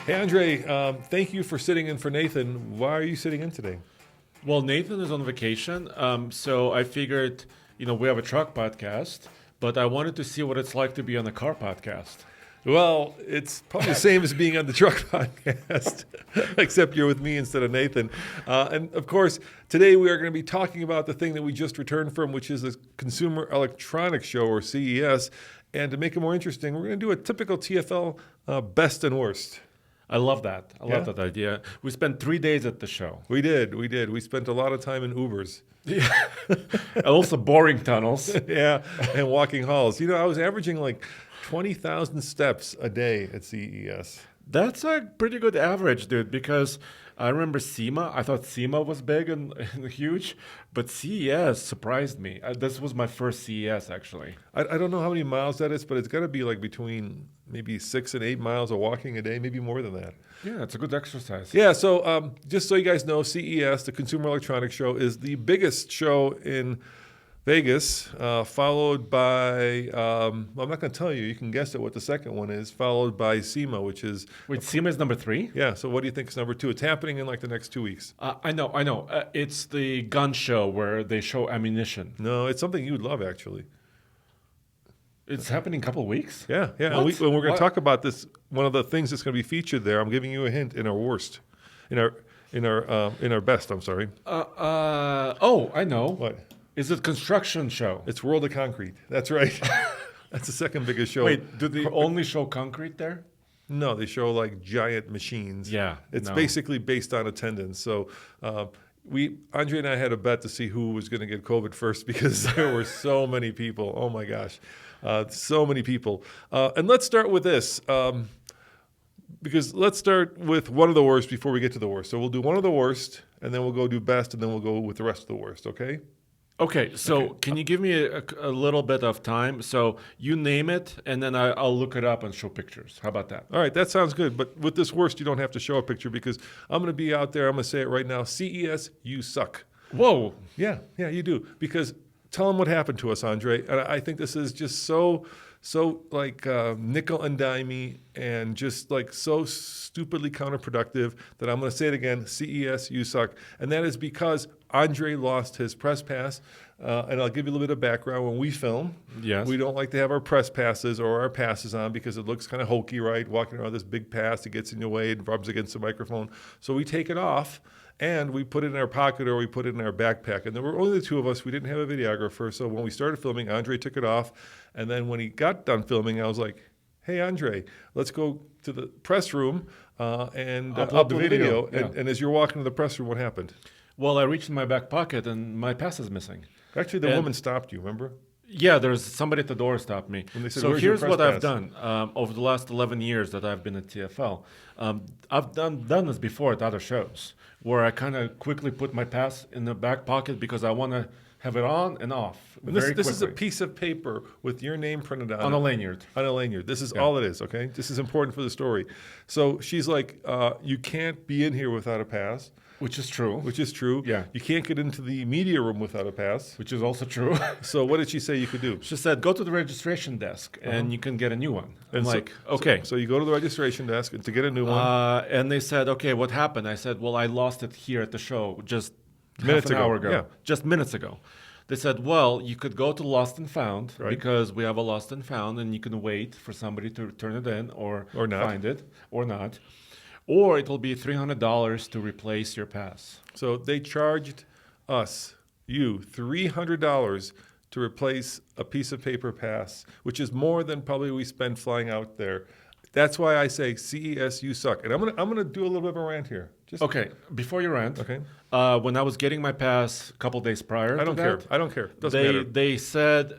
Hey, Andre, thank you for sitting in for Nathan. Why are you sitting in today? Well, Nathan is on vacation, so I figured, we have a truck podcast, but I wanted to see what it's like to be on a car podcast. Well, it's probably the same as being on the truck podcast, except you're with me instead of Nathan. And of course, today we are going to be talking about the thing that we just returned from, which is the Consumer Electronics Show, or CES. And to make it more interesting, we're going to do a typical TFL best and worst. I love that. I love Yeah? that idea. We spent 3 days at the show. We did. We spent a lot of time in Ubers. Yeah. And also boring tunnels. Yeah, and walking halls. I was averaging like 20,000 steps a day at CES. That's a pretty good average, dude, because I remember SEMA. I thought SEMA was big and huge, but CES surprised me. This was my first CES, actually. I don't know how many miles that is, but it's got to be like between maybe 6 and 8 miles of walking a day, maybe more than that. Yeah, it's a good exercise. Yeah, so just so you guys know, CES, the Consumer Electronics Show, is the biggest show in Vegas, followed by, I'm not going to tell you, you can guess at what the second one is, followed by SEMA, which is... Wait, SEMA is number 3? Yeah, so what do you think is number 2? It's happening in like the next 2 weeks. I know. It's the gun show where they show ammunition. No, it's something you would love, actually. It's happening in a couple of weeks? Yeah. And we're going to talk about this. One of the things that's going to be featured there, I'm giving you a hint, in our worst. In our best, I'm sorry. I know. What? Is it construction show? It's World of Concrete. That's right. That's the second biggest show. Wait, do they only show concrete there? No, they show like giant machines. Yeah. It's no. basically based on attendance. So Andre and I had a bet to see who was going to get COVID first because there were so many people. Oh my gosh. So many people. And let's start with this. Because let's start with one of the worst before we get to the worst. So we'll do one of the worst, and then we'll go do best, and then we'll go with the rest of the worst, okay? Okay, so Can you give me a little bit of time? So you name it, and then I'll look it up and show pictures. How about that? All right, that sounds good. But with this worst, you don't have to show a picture because I'm going to be out there. I'm going to say it right now. CES, you suck. Whoa. Yeah, you do. Because tell them what happened to us, Andre. And I think this is just so like nickel and dimey and just like so stupidly counterproductive that I'm going to say it again. CES, you suck. And that is because Andre lost his press pass. And I'll give you a little bit of background. When we film, Yes. we don't like to have our press passes or our passes on because it looks kind of hokey, right? Walking around this big pass, it gets in your way, it rubs against the microphone. So we take it off. And we put it in our pocket or we put it in our backpack. And there were only the two of us. We didn't have a videographer. So when we started filming, Andre took it off. And then when he got done filming, I was like, hey, Andre, let's go to the press room and upload the video. Yeah. And as you're walking to the press room, what happened? Well, I reached in my back pocket, and my pass is missing. Actually, the woman stopped you, remember? Yeah, there's somebody at the door stopped me. And they said, So "Where's your here's press what I've pass?" done over the last 11 years that I've been at TFL. I've done this before at other shows where I kind of quickly put my pass in the back pocket because I want to have it on and off And very this is a quickly. piece of paper with your name printed on On it. a lanyard. On a lanyard. This is all it is, okay? This is important for the story. So she's like, you can't be in here without a pass. Which is true. Which is true. Yeah. You can't get into the media room without a pass. Which is also true. So what did she say you could do? She said, go to the registration desk and you can get a new one. I'm And so- like, okay. So you go to the registration desk to get a new one. And they said, okay, what happened? I said, well, I lost it here at the show just Minutes half an ago, hour ago. yeah. Just minutes ago. They said, well, you could go to Lost and Found Right. because we have a Lost and Found and you can wait for somebody to turn it in or not. find it or not. Or it will be $300 to replace your pass. So they charged you, $300 to replace a piece of paper pass, which is more than probably we spend flying out there. That's why I say CES, you suck. And I'm gonna do a little bit of a rant here. Just Okay, before you rant, Okay. When I was getting my pass a couple days prior I don't to care. that, I don't care. Doesn't matter. they said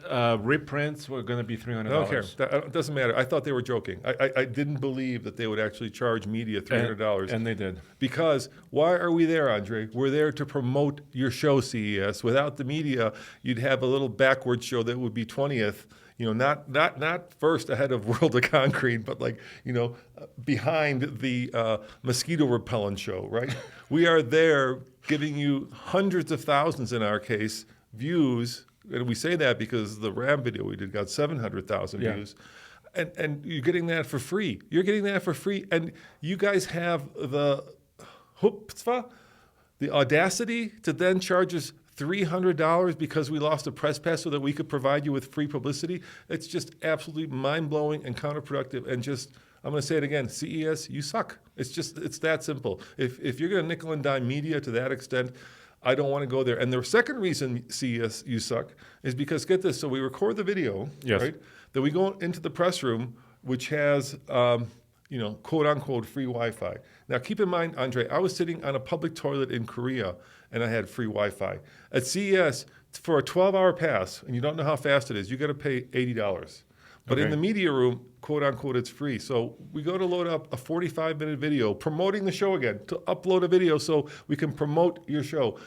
reprints were going to be $300. I don't care. It doesn't matter. I thought they were joking. I didn't believe that they would actually charge media $300. And they did. Because why are we there, Andre? We're there to promote your show, CES. Without the media, you'd have a little backwards show that would be 20th. Not first ahead of World of Concrete, but behind the mosquito repellent show, right? We are there giving you hundreds of thousands, in our case, views. And we say that because the Ram video we did got 700,000 Yeah. views. and you're getting that for free. You're getting that for free, and you guys have the chutzpah, the audacity to then charge us $300 because we lost a press pass so that we could provide you with free publicity. It's just absolutely mind-blowing and counterproductive, and just, I'm going to say it again, CES, you suck. It's that simple. If you're going to nickel and dime media to that extent, I don't want to go there. And the second reason CES, you suck, is because, get this, so we record the video, Yes. right? Then we go into the press room, which has, quote unquote, free Wi-Fi. Now, keep in mind, Andre, I was sitting on a public toilet in Korea, and I had free Wi-Fi. At CES, for a 12-hour pass, and you don't know how fast it is, you got to pay $80. But in Okay. the media room, quote unquote, it's free. So we go to load up a 45-minute video promoting the show again, to upload a video so we can promote your show.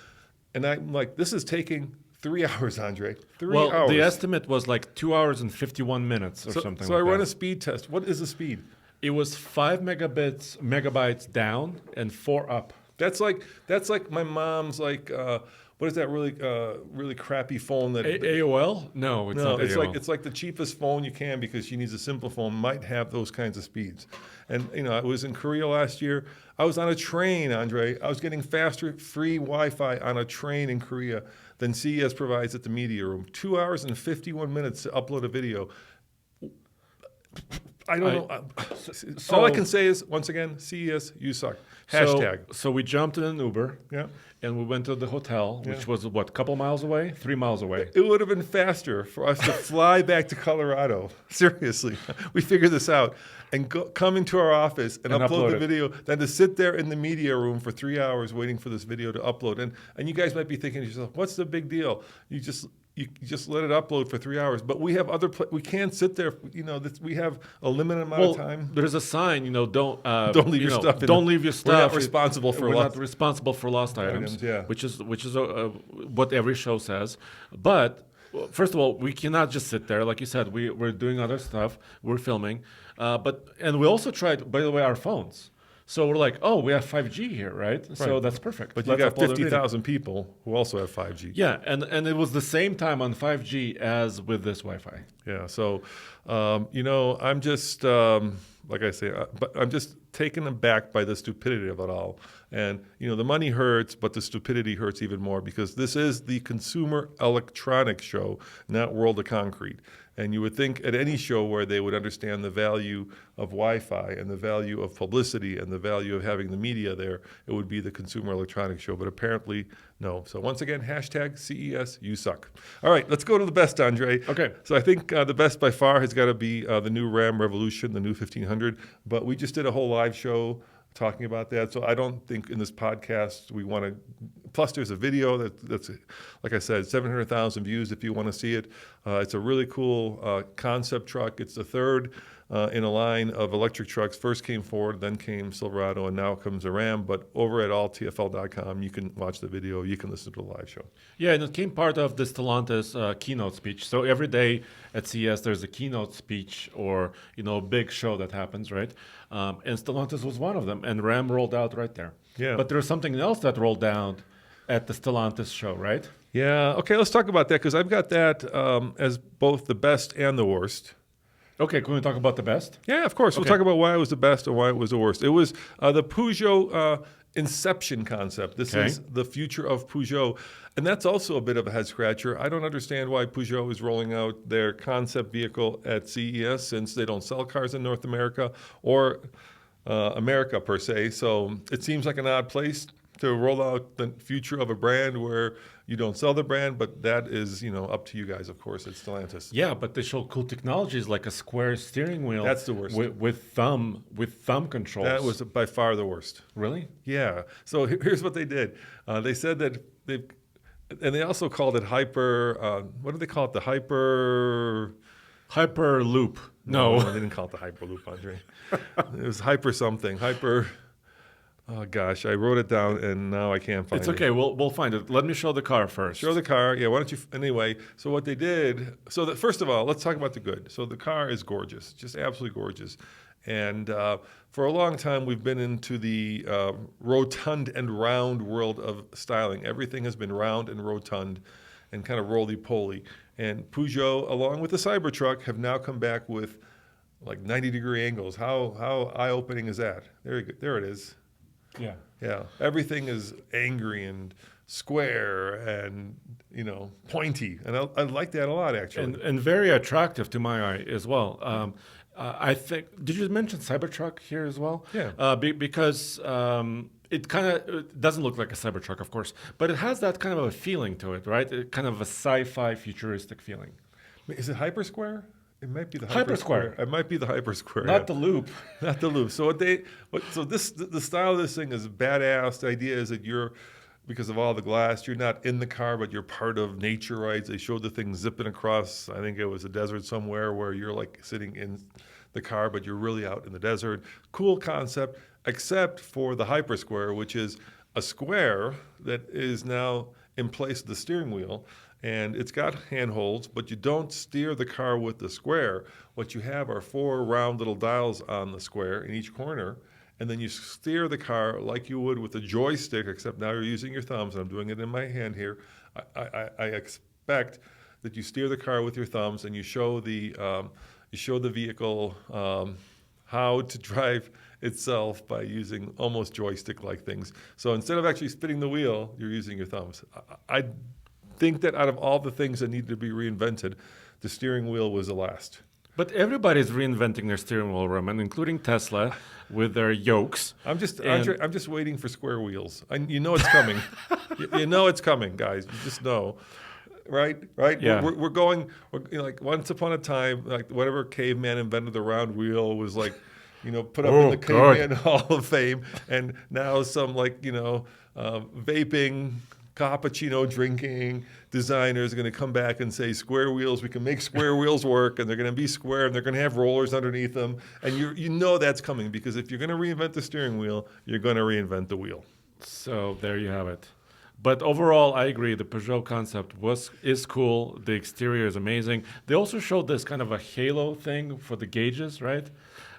And I'm like, this is taking 3 hours, Andre. 3 Well, hours. the estimate was like 2 hours and 51 minutes or something So like I run that. a speed test. What is the speed? It was 5 megabytes down and 4 up. That's like my mom's what is that really crappy phone that AOL? No, it's no, not AOL. it's like the cheapest phone you can because she needs a simple phone, might have those kinds of speeds. And I was in Korea last year. I was on a train, Andre. I was getting faster free Wi-Fi on a train in Korea than CES provides at the media room. 2 hours and 51 minutes to upload a video. I don't know. All I can say is, once again, CES, you suck. Hashtag. So we jumped in an Uber. Yeah. And we went to the hotel, which Yeah. was what, a couple miles away? 3 miles away. It would have been faster for us to fly back to Colorado. Seriously. We figured this out. And come into our office and upload the it. video than to sit there in the media room for 3 hours waiting for this video to upload. And you guys might be thinking to yourself, what's the big deal? You just let it upload for 3 hours. But we have we can't sit there. We have a limited amount of time. There's a sign, don't leave your stuff in Don't the- leave your stuff. We're not responsible for We're lost not responsible for lost items. yeah. Which is what every show says. But first of all, we cannot just sit there. Like you said, we're doing other stuff. We're filming. And we also tried, by the way, our phones. So we're like, oh, we have 5G here, right? So that's perfect. But you Let's got upload a video. 50,000 people who also have 5G. Yeah, and it was the same time on 5G as with this Wi-Fi. Yeah, so I'm just like I say, but I'm just taken aback by the stupidity of it all. And the money hurts, but the stupidity hurts even more because this is the Consumer Electronics Show, not World of Concrete. And you would think at any show where they would understand the value of Wi-Fi and the value of publicity and the value of having the media there, it would be the Consumer Electronics Show. But apparently, no. So once again, hashtag CES, you suck. All right, let's go to the best, Andre. Okay. So I think the best by far has got to be the new Ram Revolution, the new 1500. But we just did a whole live show talking about that. So I don't think in this podcast we want to. Plus, there's a video that's like I said, 700,000 views if you want to see it. It's a really cool concept truck. It's the third in a line of electric trucks. First came Ford, then came Silverado, and now comes a Ram. But over at alltfl.com, you can watch the video. You can listen to the live show. Yeah, and it came part of the Stellantis keynote speech. So every day at CES, there's a keynote speech or a big show that happens, right? And Stellantis was one of them, and Ram rolled out right there. Yeah. But there's something else that rolled out at the Stellantis show, right? Yeah. Okay, let's talk about that because I've got that as both the best and the worst. Okay, can we talk about the best? Yeah, of course. We'll Okay. talk about why it was the best and why it was the worst. It was the Peugeot Inception concept. This Okay. is the future of Peugeot. And that's also a bit of a head scratcher. I don't understand why Peugeot is rolling out their concept vehicle at CES since they don't sell cars in North America or America per se. So it seems like an odd place to roll out the future of a brand where you don't sell the brand, but that is, up to you guys, of course, at Stellantis. Yeah, but they show cool technologies like a square steering wheel. That's the worst. With thumb controls. That was by far the worst. Really? Yeah. So here's what they did. They said that they also called it hyper. What do they call it? The hyper. Hyperloop. No. They didn't call it the Hyperloop, Andre. It was hyper something. Hyper. Oh gosh, I wrote it down and now I can't find it. It's okay. We'll find it. Let me show the car first. Show the car. Yeah, why don't you? Anyway, so what they did. So first of all, let's talk about the good. So the car is gorgeous, just absolutely gorgeous. And for a long time, we've been into the rotund and round world of styling. Everything has been round and rotund and kind of roly-poly. And Peugeot, along with the Cybertruck, have now come back with like 90-degree angles. How eye-opening is that? There it is. Yeah. Yeah, everything is angry and square and pointy, and I like that a lot actually. And very attractive to my eye as well. I think. Did you mention Cybertruck here as well? Yeah. Because it kind of doesn't look like a Cybertruck, of course, but it has that kind of a feeling to it, right? Kind of a sci-fi futuristic feeling. Is it hypersquare? It might be the Hypersquare. It might be the hypersquare. Not yeah. the loop. Not the loop. So the style of this thing is badass. The idea is that because of all the glass, you're not in the car, but you're part of nature, right? They showed the thing zipping across, I think it was a desert somewhere where you're like sitting in the car, but you're really out in the desert. Cool concept, except for the hypersquare, which is a square that is now in place of the steering wheel. And it's got handholds, but you don't steer the car with the square. What you have are 4 round little dials on the square in each corner, and then you steer the car like you would with a joystick, except now you're using your thumbs, and I'm doing it in my hand here. I expect that you steer the car with your thumbs, and you show the vehicle how to drive itself by using almost joystick-like things. So instead of actually spinning the wheel, you're using your thumbs. I think that out of all the things that need to be reinvented, the steering wheel was the last. But everybody's reinventing their steering wheel, Roman, including Tesla with their yokes. I'm just waiting for square wheels. You know it's coming. you know it's coming, guys. You just know, right? Yeah. We're going. Like once upon a time, like whatever caveman invented the round wheel was like, put up in the Caveman Hall of Fame, and now some vaping, cappuccino drinking designers are going to come back and say square wheels, we can make square wheels work, and they're going to be square, and they're going to have rollers underneath them, and you know that's coming, because if you're going to reinvent the steering wheel, you're going to reinvent the wheel. So there you have it. But overall, I agree. The Peugeot concept is cool. The exterior is amazing. They also showed this kind of a halo thing for the gauges, right?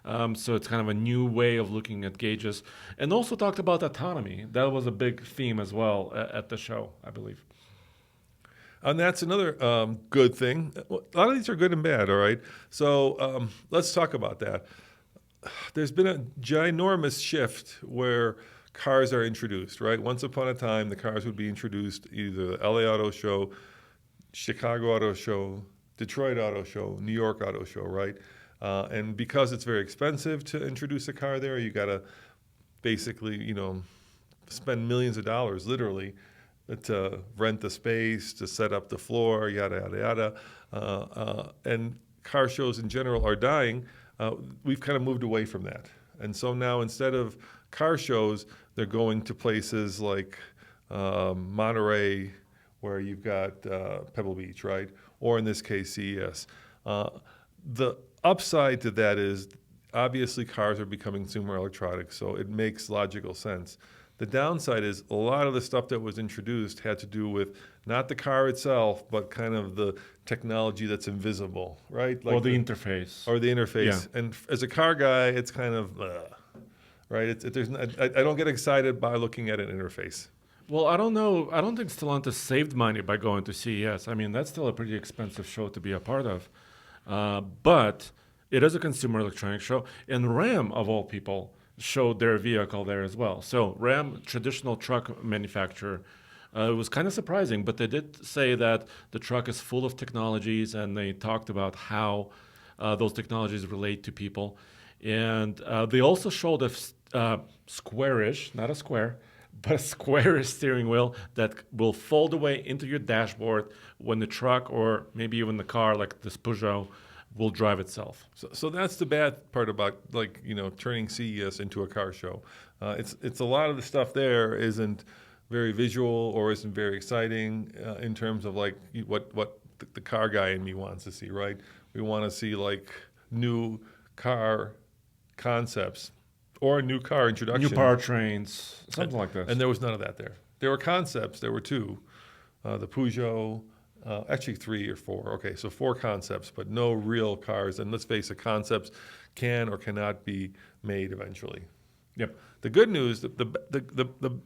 So it's kind of a new way of looking at gauges. And also talked about autonomy. That was a big theme as well at the show, I believe. And that's another good thing. A lot of these are good and bad, all right? So let's talk about that. There's been a ginormous shift where cars are introduced, right? Once upon a time, the cars would be introduced either the LA Auto Show, Chicago Auto Show, Detroit Auto Show, New York Auto Show, right? And because it's very expensive to introduce a car there, you got to basically, spend millions of dollars, literally, to rent the space, to set up the floor, yada, yada, yada. And car shows in general are dying. We've kind of moved away from that. And so now instead of car shows, they're going to places like Monterey, where you've got Pebble Beach, right? Or in this case, CES. The upside to that is obviously cars are becoming consumer electronics, so it makes logical sense. The downside is a lot of the stuff that was introduced had to do with not the car itself, but kind of the technology that's invisible, right? Like the interface. Or the interface. Yeah. And as a car guy, it's kind of, right? I don't get excited by looking at an interface. Well, I don't know. I don't think Stellantis saved money by going to CES. I mean, that's still a pretty expensive show to be a part of. But it is a consumer electronics show. And Ram, of all people, showed their vehicle there as well. So Ram, traditional truck manufacturer, it was kind of surprising, but they did say that the truck is full of technologies, and they talked about how those technologies relate to people. And they also showed a squarish, not a square, but a squarish steering wheel that will fold away into your dashboard when the truck, or maybe even the car like this Peugeot, will drive itself. So that's the bad part about turning CES into a car show. It's a lot of the stuff there isn't very visual or isn't very exciting in terms of like what the car guy in me wants to see, right? We want to see like new car concepts or a new car introduction. New powertrains, something like this. And there was none of that there. There were concepts. There were 2. The Peugeot, actually 3 or 4. Okay, so 4 concepts, but no real cars. And let's face it, concepts can or cannot be made eventually. Yep. The good news, the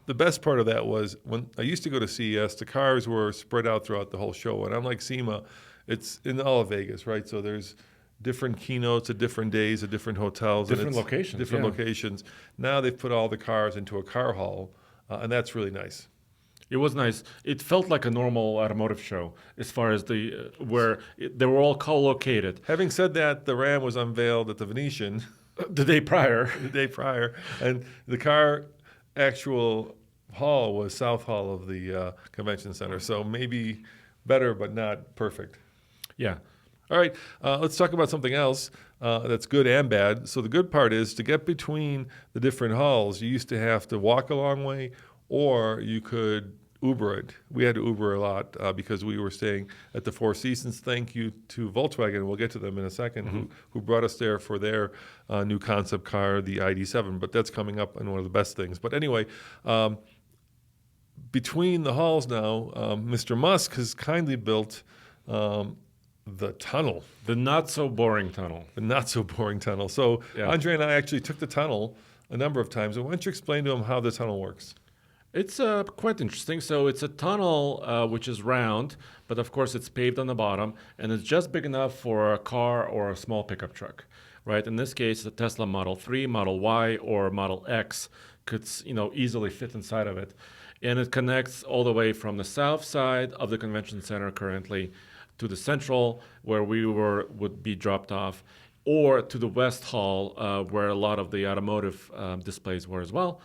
best part of that was when I used to go to CES, the cars were spread out throughout the whole show. And unlike SEMA, it's in all of Vegas, right? So there's different keynotes at different days at different hotels. Different and it's locations, Different yeah. locations. Now they've put all the cars into a car hall, and that's really nice. It was nice. It felt like a normal automotive show as far as they were all co-located. Having said that, the Ram was unveiled at the Venetian The day prior. the day prior, and the car actual hall was South Hall of the convention center. So maybe better, but not perfect. Yeah. All right, let's talk about something else that's good and bad. So the good part is to get between the different halls, you used to have to walk a long way, or you could Uber it. We had to Uber a lot because we were staying at the Four Seasons. Thank you to Volkswagen. We'll get to them in a second, who brought us there for their new concept car, the ID7. But that's coming up and one of the best things. But anyway, between the halls now, Mr. Musk has kindly built the tunnel. The not so boring tunnel. The not so boring tunnel. So Yeah. Andre and I actually took the tunnel a number of times. And why don't you explain to him how the tunnel works? It's quite interesting. So it's a tunnel which is round, but of course it's paved on the bottom, and it's just big enough for a car or a small pickup truck, right? In this case, the Tesla Model 3, Model Y, or Model X could easily fit inside of it. And it connects all the way from the south side of the convention center currently to the central, where we would be dropped off, or to the West Hall, where a lot of the automotive displays were as well.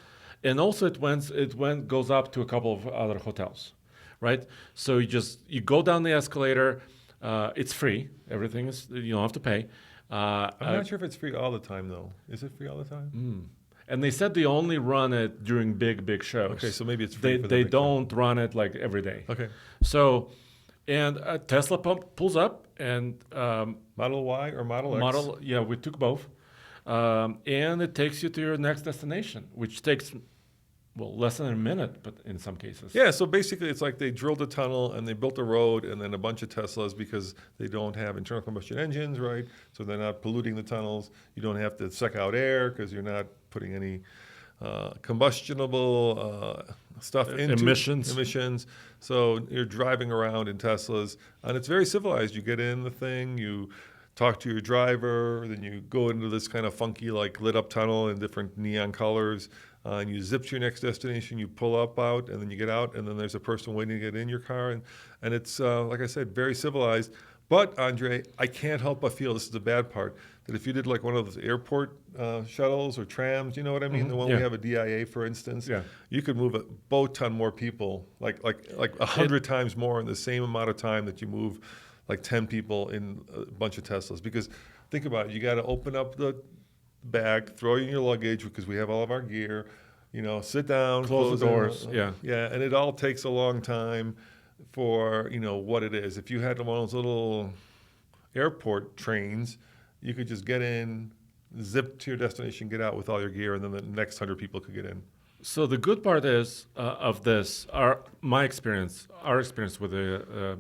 And also it goes up to a couple of other hotels, right? So you go down the escalator. It's free. Everything is, you don't have to pay. I'm not sure if it's free all the time, though. Is it free all the time? And they said they only run it during big shows. Okay, so maybe it's free for the They big don't run it like every day. Okay. So, and Tesla pulls up and Model Y or Model X? we took both. And it takes you to your next destination, which takes, less than a minute, but in some cases. Yeah, so basically it's like they drilled a tunnel and they built a road and then a bunch of Teslas because they don't have internal combustion engines, right? So they're not polluting the tunnels. You don't have to suck out air because you're not putting any combustible stuff into emissions. So you're driving around in Teslas, and it's very civilized. You get in the thing, you talk to your driver, then you go into this kind of funky, like lit up tunnel in different neon colors, and you zip to your next destination. You pull up out, and then you get out, and then there's a person waiting to get in your car, and it's like I said, very civilized. But Andre, I can't help but feel this is the bad part. That if you did like one of those airport shuttles or trams, you know what I mean? The one we have a DIA, for instance. Yeah. You could move a boat ton more people, like 100 times more in the same amount of time that you move like 10 people in a bunch of Teslas. Because think about it, you got to open up the bag, throw in your luggage because we have all of our gear, sit down, Close the doors. Yeah, and it all takes a long time for what it is. If you had one of those little airport trains, you could just get in, zip to your destination, get out with all your gear, and then the next 100 people could get in. So the good part is of this, our experience with the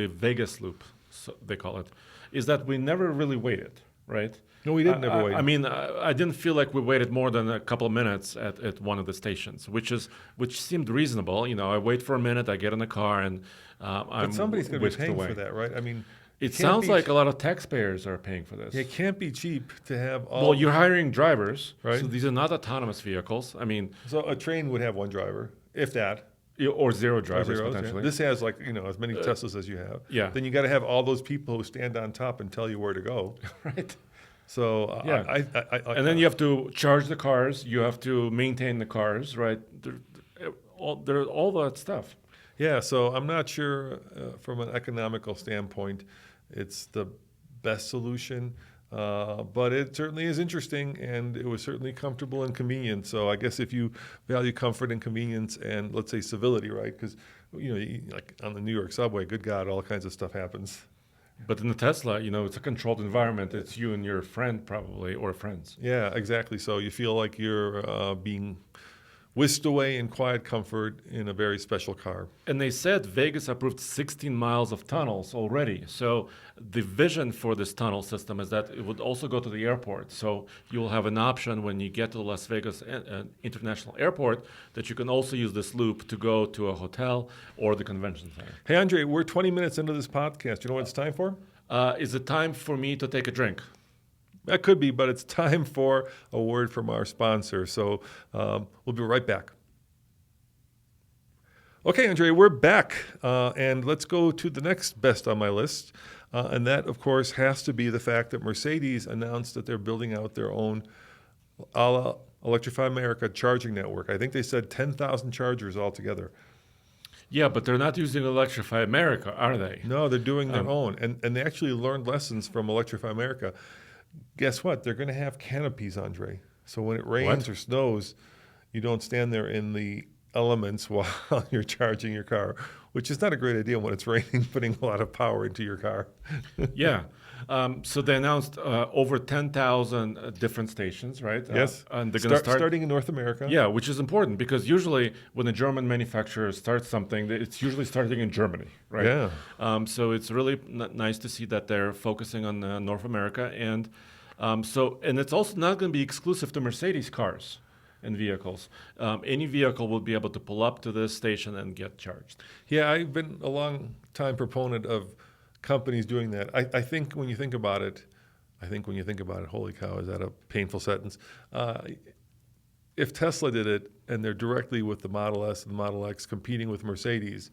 Vegas loop, so they call it, is that we never really waited, right? No, we didn't ever wait. I mean, I didn't feel like we waited more than a couple of minutes at one of the stations, which seemed reasonable. I wait for a minute, I get in the car, and but somebody's going to be paying for that, right? I mean, it sounds like a lot of taxpayers are paying for this. It can't be cheap to have all. Well, you're hiring drivers, right? So these are not autonomous vehicles. I mean, so a train would have one driver, if that. Or zero drivers, potentially. Yeah. This has as many Teslas as you have. Yeah. Then you got to have all those people who stand on top and tell you where to go. Right. So yeah. And then you have to charge the cars. You have to maintain the cars, right? There's all that stuff. Yeah. So I'm not sure from an economical standpoint, it's the best solution. But it certainly is interesting, and it was certainly comfortable and convenient. So I guess if you value comfort and convenience and, let's say, civility, right? Because, like on the New York subway, good God, all kinds of stuff happens. But in the Tesla, it's a controlled environment. It's you and your friend probably, or friends. Yeah, exactly. So you feel like you're being whisked away in quiet comfort in a very special car. And they said Vegas approved 16 miles of tunnels already. So the vision for this tunnel system is that it would also go to the airport. So you'll have an option when you get to the Las Vegas International Airport that you can also use this loop to go to a hotel or the convention center. Hey, Andre, we're 20 minutes into this podcast. You know what it's time for? Is it time for me to take a drink? That could be, but it's time for a word from our sponsor. So we'll be right back. Okay, Andre, we're back, and let's go to the next best on my list. And that, of course, has to be the fact that Mercedes announced that they're building out their own a la Electrify America charging network. I think they said 10,000 chargers altogether. Yeah, but they're not using Electrify America, are they? No, they're doing their own. And they actually learned lessons from Electrify America. Guess what? They're going to have canopies, Andre. So when it rains or snows, you don't stand there in the elements while you're charging your car, which is not a great idea when it's raining, putting a lot of power into your car. Yeah. So they announced over 10,000 different stations, right? Yes. And they're going to start starting in North America. Yeah, which is important because usually when a German manufacturer starts something, it's usually starting in Germany, right? Yeah. So it's really nice to see that they're focusing on North America, and it's also not going to be exclusive to Mercedes cars and vehicles. Any vehicle will be able to pull up to this station and get charged. Yeah, I've been a long time proponent of companies doing that. I think when you think about it, holy cow, is that a painful sentence? If Tesla did it and they're directly with the Model S and the Model X competing with Mercedes,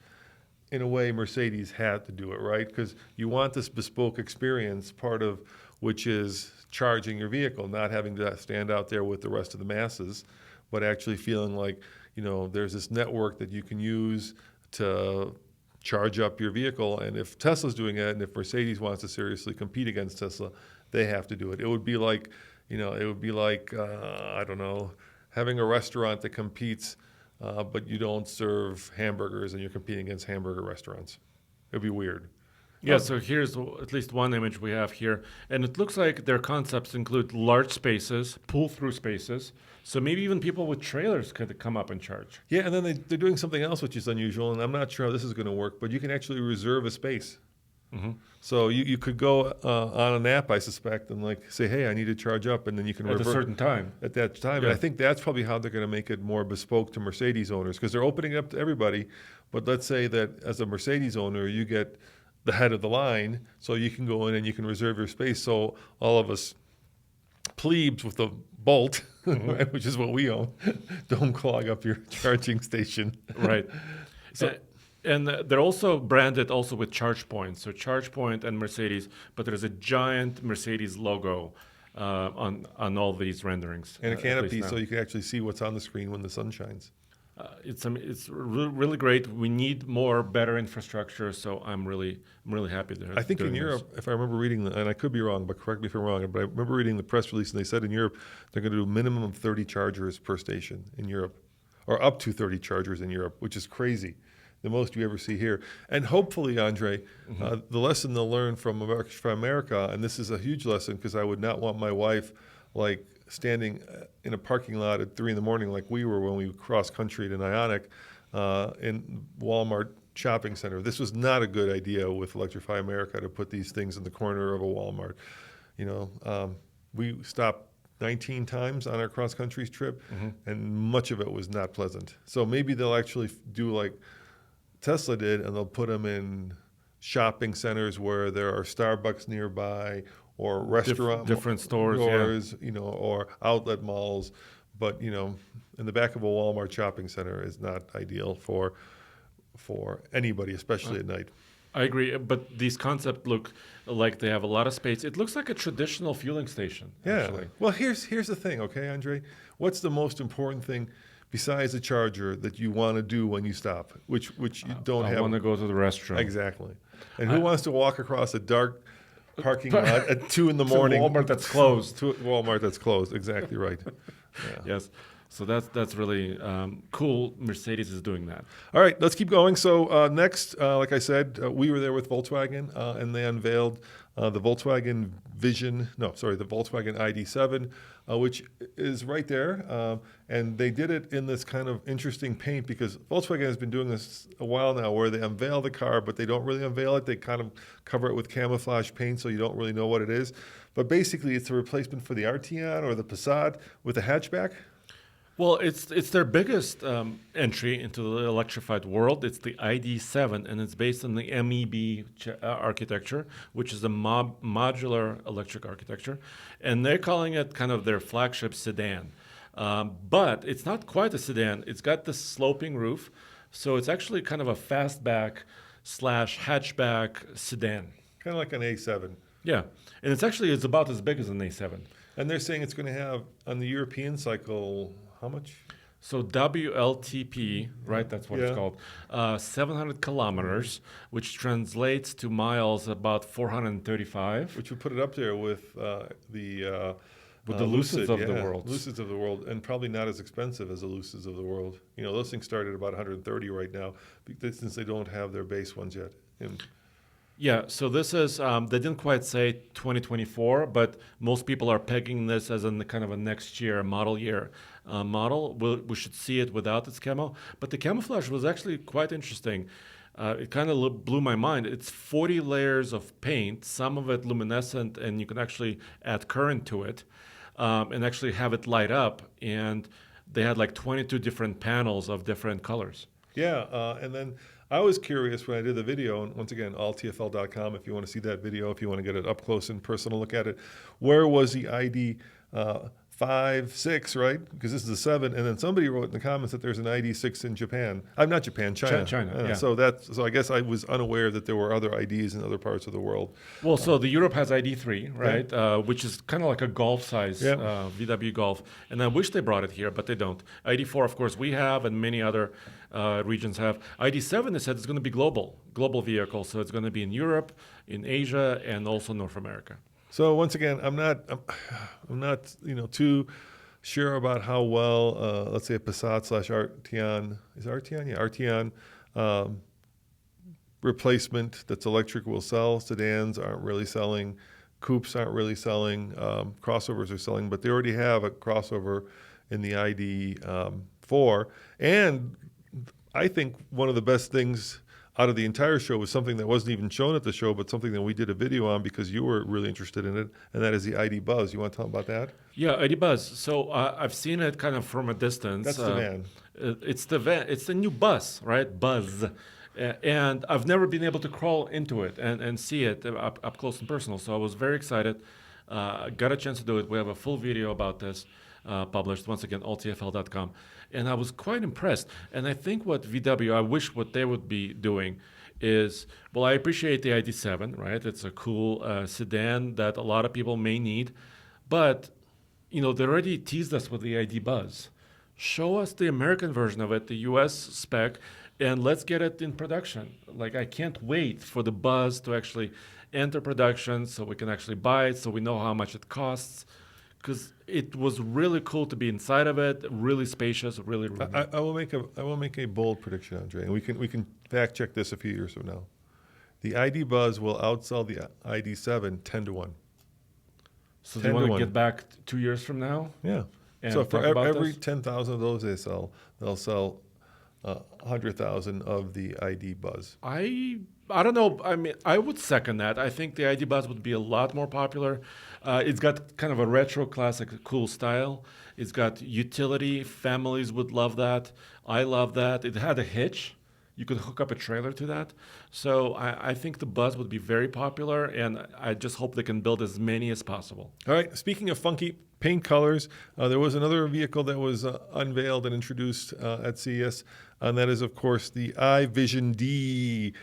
in a way, Mercedes had to do it, right? Because you want this bespoke experience, part of which is charging your vehicle, not having to stand out there with the rest of the masses, but actually feeling like, there's this network that you can use to charge up your vehicle. And if Tesla's doing it, and if Mercedes wants to seriously compete against Tesla, they have to do it. It would be like, I don't know, having a restaurant that competes, but you don't serve hamburgers and you're competing against hamburger restaurants. It'd be weird. Yeah, so here's at least one image we have here. And it looks like their concepts include large spaces, pull-through spaces. So maybe even people with trailers could come up and charge. Yeah, and then they're doing something else which is unusual, and I'm not sure how this is going to work, but you can actually reserve a space. Mm-hmm. So you could go on an app, I suspect, and say, hey, I need to charge up, and then you can At a certain time. At that time. Yeah. And I think that's probably how they're going to make it more bespoke to Mercedes owners, because they're opening it up to everybody. But let's say that as a Mercedes owner, you get the head of the line, so you can go in and you can reserve your space. So all of us plebes with a Bolt, mm-hmm. which is what we own, don't clog up your charging station. Right. And they're also branded also with ChargePoint. So ChargePoint and Mercedes, but there's a giant Mercedes logo on all these renderings. And a canopy so you can actually see what's on the screen when the sun shines. It's really great. We need better infrastructure, so I'm really happy there. I think in Europe, if I remember reading, and I could be wrong, but correct me if I'm wrong, but I remember reading the press release, and they said in Europe they're going to do a minimum of 30 chargers per station in Europe, or up to 30 chargers in Europe, which is crazy. The most you ever see here. And hopefully, Andre, mm-hmm. The lesson they'll learn from America, and this is a huge lesson because I would not want my wife standing in a parking lot at 3 a.m. like we were when we crossed country to Ionic in Walmart shopping center. This was not a good idea with Electrify America to put these things in the corner of a Walmart. We stopped 19 times on our cross country trip, mm-hmm. and much of it was not pleasant. So maybe they'll actually do like Tesla did, and they'll put them in shopping centers where there are Starbucks nearby, or restaurant different stores, yeah. Or outlet malls. But in the back of a Walmart shopping center is not ideal for anybody, especially at night. I agree, but these concepts look like they have a lot of space. It looks like a traditional fueling station. Yeah. Actually. Well, here's the thing, okay, Andre? What's the most important thing besides a charger that you want to do when you stop, which you don't have? I want to go to the restroom. Exactly. And who wants to walk across a dark parking lot at 2 a.m. To Walmart that's closed. To Walmart that's closed. Exactly right. Yeah. Yes. So that's really cool. Mercedes is doing that. All right, let's keep going. So next, like I said, we were there with Volkswagen, and they unveiled the Volkswagen the Volkswagen ID.7, which is right there. And they did it in this kind of interesting paint because Volkswagen has been doing this a while now where they unveil the car, but they don't really unveil it. They kind of cover it with camouflage paint so you don't really know what it is. But basically, it's a replacement for the Arteon or the Passat with a hatchback. Well, it's their biggest entry into the electrified world. It's the ID.7, and it's based on the architecture, which is a modular electric architecture, and they're calling it kind of their flagship sedan. But it's not quite a sedan. It's got this sloping roof, so it's actually kind of a fastback slash hatchback sedan. Kind of like an A7. Yeah, and it's about as big as an A7. And they're saying it's going to have, on the European cycle, how much? So WLTP, right? That's what it's called. 700 kilometers, which translates to miles about 435. Which would put it up there with the Lucids of the world. Lucids of the world, and probably not as expensive as the Lucids of the world. You know, those things start at about 130 right now, since they don't have their base ones yet. Yeah, so this is, they didn't quite say 2024, but most people are pegging this as a kind of a next year, model year model. We should see it without its camo. But the camouflage was actually quite interesting. It kind of blew my mind. It's 40 layers of paint, some of it luminescent, and you can actually add current to it and actually have it light up. And they had like 22 different panels of different colors. Yeah, and then I was curious when I did the video, and once again, alltfl.com if you want to see that video, if you want to get an up close and personal look at it. Where was the ID 5, 6, right? Because this is a 7, and then somebody wrote in the comments that there's an ID 6 in Japan. I'm not Japan, China. China, yeah. So I guess I was unaware that there were other IDs in other parts of the world. Well, so the Europe has ID3, right? Which is kind of like a golf size VW Golf, and I wish they brought it here, but they don't. ID4, of course, we have, and many other regions have. ID7, they said, is going to be global vehicle, so it's going to be in Europe, in Asia, and also North America. So once again, I'm not too sure about how well, let's say a Passat / Arteon, is it Arteon? Yeah, Arteon replacement that's electric will sell. Sedans aren't really selling. Coupes aren't really selling. Crossovers are selling, but they already have a crossover in the ID4. And I think one of the best things out of the entire show was something that wasn't even shown at the show, but something that we did a video on because you were really interested in it, and that is the ID Buzz. You want to tell them about that? Yeah, ID Buzz. So I've seen it kind of from a distance. That's the van. It's the van. It's the new bus, right? Buzz. And I've never been able to crawl into it and see it up close and personal. So I was very excited. Got a chance to do it. We have a full video about this published, once again, alltfl.com. And I was quite impressed. And I think what I wish what they would be doing is, well, I appreciate the ID7, right? It's a cool sedan that a lot of people may need. But, they already teased us with the ID Buzz. Show us the American version of it, the US spec, and let's get it in production. Like, I can't wait for the Buzz to actually enter production so we can actually buy it, so we know how much it costs. Because it was really cool to be inside of it, really spacious, really roomy. I will make a bold prediction, Andre, and we can fact check this a few years from now. The ID Buzz will outsell the ID7 10-1. So do you want to get back 2 years from now? Yeah. And so for every this? 10,000 of those they'll sell 100,000 of the ID Buzz. I don't know. I mean, I would second that. I think the ID Buzz would be a lot more popular. It's got kind of a retro classic cool style. It's got utility. Families would love that. I love that. It had a hitch. You could hook up a trailer to that. So I think the Buzz would be very popular, and I just hope they can build as many as possible. All right. Speaking of funky paint colors, there was another vehicle that was unveiled and introduced at CES, and that is, of course, the iVision D.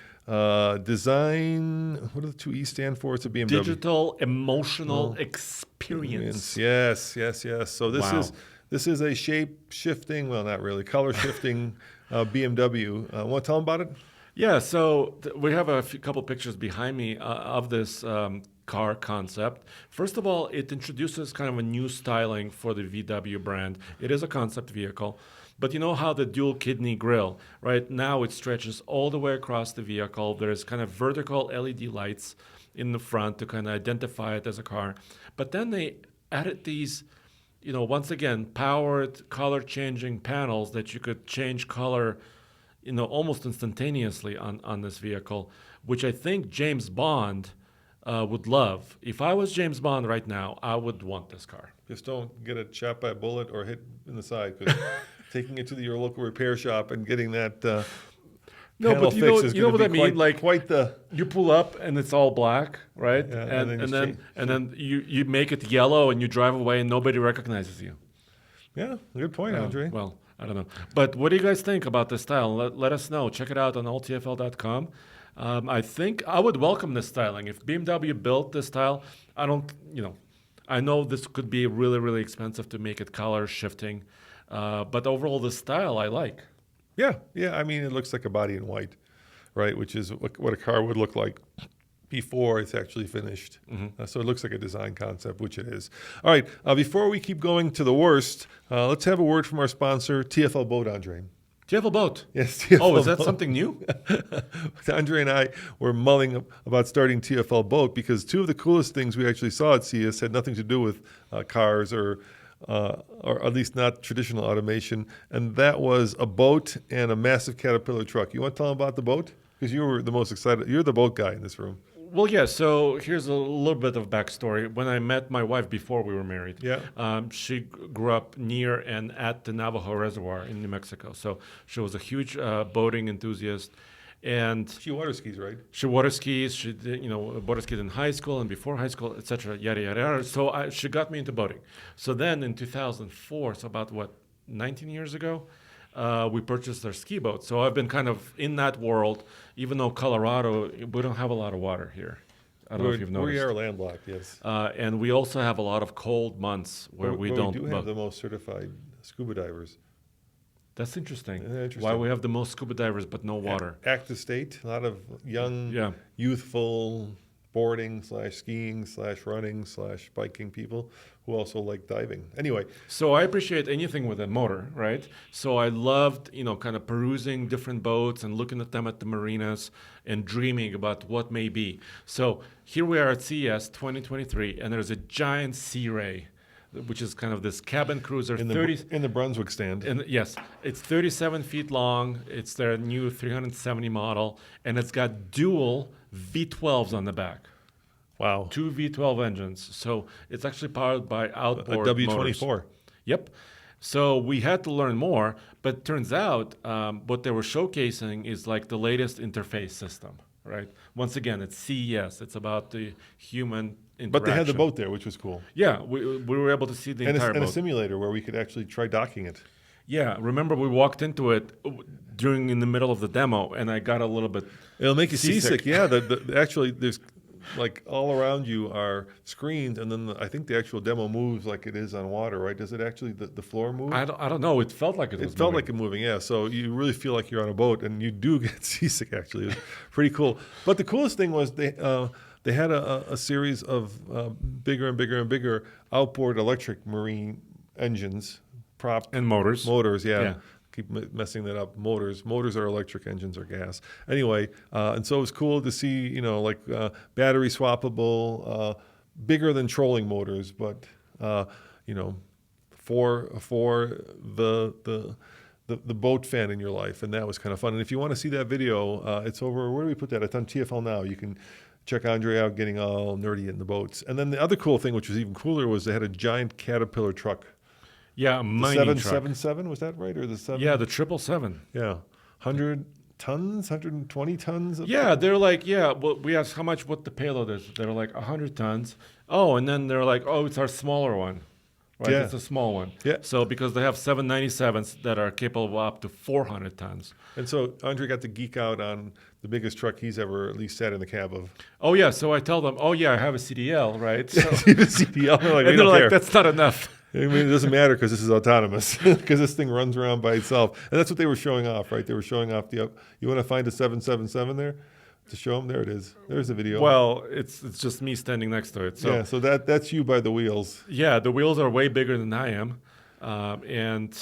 Design, what do the two E stand for? It's a BMW. Digital emotional experience. Yes. So this is a shape-shifting, well, not really, color-shifting BMW. Want to tell them about it? Yeah, so we have a couple pictures behind me of this car concept. First of all, it introduces kind of a new styling for the VW brand. It is a concept vehicle. But you know how the dual kidney grille, right? Now it stretches all the way across the vehicle. There's kind of vertical LED lights in the front to kind of identify it as a car. But then they added these, once again, powered color-changing panels that you could change color, almost instantaneously on this vehicle, which I think James Bond would love. If I was James Bond right now, I would want this car. Just don't get it shot by a bullet or hit in the side, because taking it to your local repair shop and getting that No, panel but you fixed know, is you know going to what be I mean. Like quite the. you pull up and it's all black, right? Yeah, and then you make it yellow and you drive away and nobody recognizes you. Yeah, good point, Andre. Well, I don't know. But what do you guys think about this style? Let us know. Check it out on alltfl.com. I think I would welcome this styling. If BMW built this style, I know this could be really, really expensive to make it color shifting. But overall, the style I like. Yeah. I mean, it looks like a body in white, right? Which is what a car would look like before it's actually finished. So it looks like a design concept, which it is. All right. Before we keep going to the worst, let's have a word from our sponsor, TFL Boat, Andre. TFL Boat. Yes, TFL Oh, is that Boat. something new? Andre and I were mulling about starting TFL Boat because two of the coolest things we actually saw at CES had nothing to do with cars or at least not traditional automation, and that was a boat and a massive Caterpillar truck. You want to tell them about the boat? Because you were the most excited. You're the boat guy in this room. Well, yeah. So here's a little bit of backstory. When I met my wife before we were married, she grew up near and at the Navajo Reservoir in New Mexico. So she was a huge boating enthusiast. And She water skis, right? she water skis. She did, water skis in high school and before high school, etc. Yada yada yada. So she got me into boating. So then in 2004, so about 19 years ago, we purchased our ski boat. So I've been kind of in that world, even though Colorado, we don't have a lot of water here. I don't know if you've noticed. We are landlocked, yes. And we also have a lot of cold months where we don't. We do have the most certified scuba divers. That's interesting. Interesting. Why we have the most scuba divers but no water. Active state, a lot of young, youthful boarding / skiing / running / biking people who also like diving. Anyway. So I appreciate anything with a motor, right? So I loved, kind of perusing different boats and looking at them at the marinas and dreaming about what may be. So here we are at CES 2023, and there's a giant Sea Ray, which is kind of this cabin cruiser. In the Brunswick stand. And yes, it's 37 feet long. It's their new 370 model, and it's got dual V12s on the back. Wow. 2 V12 engines. So it's actually powered by outboard a W24. motors. Yep. So we had to learn more, but it turns out what they were showcasing is like the latest interface system, right? Once again, it's CES. It's about the human interaction. But they had the boat there, which was cool. Yeah, we were able to see the entire boat. And a simulator where we could actually try docking it. Yeah, remember we walked into it in the middle of the demo, and I got a little bit It'll make you seasick. Yeah, actually, there's like all around you are screens, and then I think the actual demo moves like it is on water, right? Does it actually, the floor move? I don't know. It felt like it was felt moving. like it moving, yeah. So you really feel like you're on a boat, and you do get seasick, actually. It was pretty cool. But the coolest thing was they had a series of bigger and bigger and bigger outboard electric marine engines, and motors. Yeah. Keep messing that up. Motors are electric, engines are gas. Anyway, and so it was cool to see, battery swappable, bigger than trolling motors, but for the boat fan in your life, and that was kind of fun. And if you want to see that video, it's over. Where do we put that? It's on TFL now. You can check Andre out getting all nerdy in the boats. And then the other cool thing, which was even cooler, was they had a giant Caterpillar truck. Yeah, a mining truck. 777, was that right? Or the 7? Yeah, the 777. Yeah. 100 tons, 120 tons? They're like, well, we asked what the payload is. They're like 100 tons. Oh, and then they're like, oh, it's our smaller one. Right, it's a small one. Yeah. So because they have 797s that are capable of up to 400 tons. And so Andre got to geek out on the biggest truck he's ever at least sat in the cab of. Oh, yeah. So I tell them, I have a CDL, right? So, CDL. They're like, that's not enough. I mean, it doesn't matter because this is autonomous, because this thing runs around by itself. And that's what they were showing off, right? They were showing off you want to find a 777 there? To show them, there it is. There's the video. Well, it's just me standing next to it. So so that's you by the wheels. Yeah, the wheels are way bigger than I am, and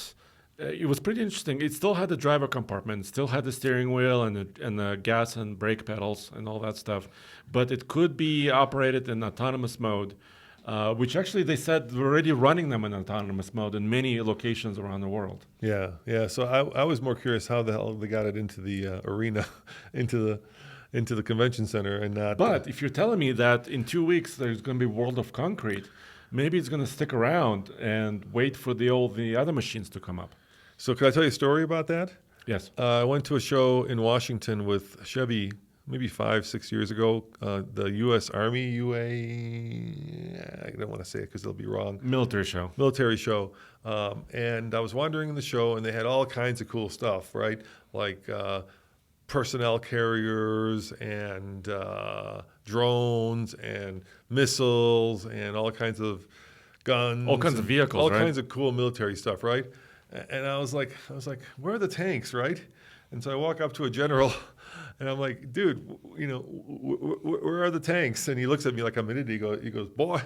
it was pretty interesting. It still had the driver compartment, still had the steering wheel and the gas and brake pedals and all that stuff, but it could be operated in autonomous mode, which actually they said they're already running them in autonomous mode in many locations around the world. Yeah. So I was more curious how the hell they got it into the arena, into into the convention center and not. But if you're telling me that in 2 weeks there's going to be World of Concrete, maybe it's going to stick around and wait for the other machines to come up. So can I tell you a story about that? Yes. I went to a show in Washington with Chevy maybe 5-6 years ago. The U.S. Army I don't want to say it because they'll be wrong. Military show. Military show. And I was wandering in the show, and they had all kinds of cool stuff, right? Like personnel carriers and drones and missiles and all kinds of guns. All kinds of vehicles, all right? kinds of cool military stuff, right? And I was like, where are the tanks, right? And so I walk up to a general, and I'm like, dude, where are the tanks? And he looks at me like I'm an idiot. He goes, boy,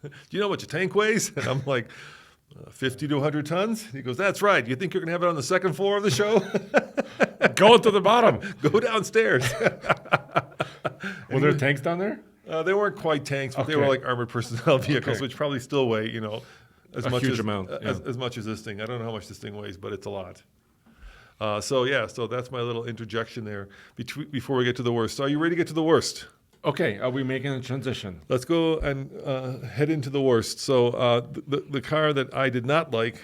do you know what your tank weighs? And I'm like, 50 to 100 tons? He goes, that's right. You think you're going to have it on the second floor of the show? Go to the bottom. Go downstairs. Were there tanks down there? They weren't quite tanks, but they were like armored personnel vehicles, which probably still weigh, as much huge as amount, as much as this thing. I don't know how much this thing weighs, but it's a lot. So that's my little interjection there before we get to the worst. So are you ready to get to the worst? Okay, are we making a transition? Let's go and head into the worst. So the car that I did not like,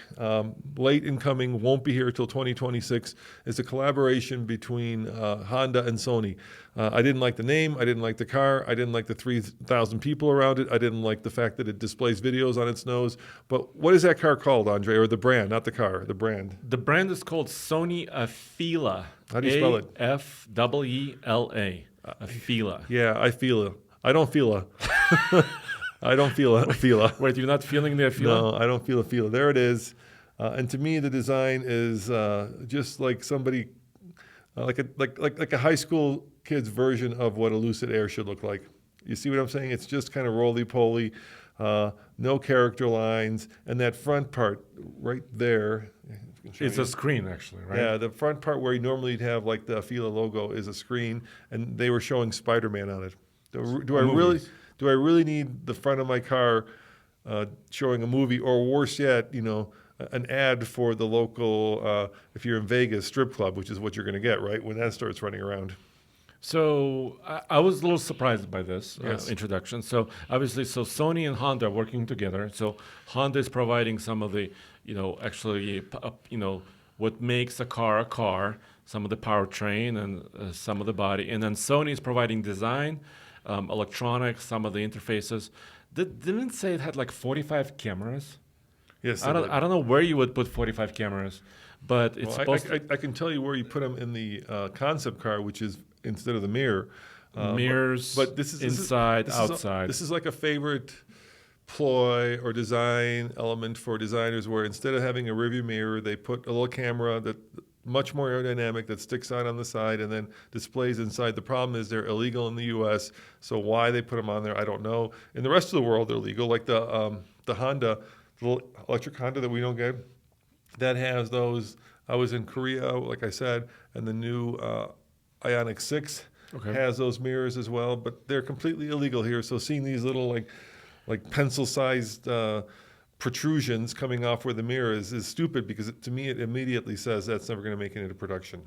late incoming, won't be here till 2026, is a collaboration between Honda and Sony. I didn't like the name. I didn't like the car. I didn't like the 3,000 people around it. I didn't like the fact that it displays videos on its nose. But what is that car called, Andre? Or the brand, not the car, the brand. The brand is called Sony Afeela. How do you spell it? Afeela. Afeela. Yeah, I feel it. I don't feel it. I don't feel a Afeela. Wait, you're not feeling the Afeela? No, I don't feel a Afeela. There it is. And to me, the design is just like somebody, like a high school kid's version of what a Lucid Air should look like. You see what I'm saying? It's just kind of roly-poly, no character lines, and that front part right there. It's a screen, actually, right? Yeah, the front part where you normally you'd have like the Afeela logo is a screen, and they were showing Spider-Man on it. Do I really need the front of my car showing a movie, or worse yet, an ad for the local, if you're in Vegas, strip club, which is what you're going to get, right, when that starts running around. So I was a little surprised by this Yes. introduction. So obviously, Sony and Honda are working together. So Honda is providing some of the, what makes a car, some of the powertrain and some of the body. And then Sony is providing design, electronics, some of the interfaces. Didn't say it had like 45 cameras? Yes, I don't know where you would put 45 cameras, but it's supposed to... I can tell you where you put them in the concept car, which is instead of the mirror. Mirrors, but this is inside, outside. This is like a favorite ploy or design element for designers, where instead of having a rearview mirror, they put a little camera that much more aerodynamic that sticks out on the side and then displays inside. The problem is they're illegal in the U.S., so why they put them on there, I don't know. In the rest of the world, they're legal, like the Honda, the little electric Honda that we don't get, that has those. I was in Korea, like I said, and the new Ioniq 6 has those mirrors as well, but they're completely illegal here. So seeing these little like pencil-sized protrusions coming off where the mirror is stupid, because to me it immediately says that's never going to make it into production.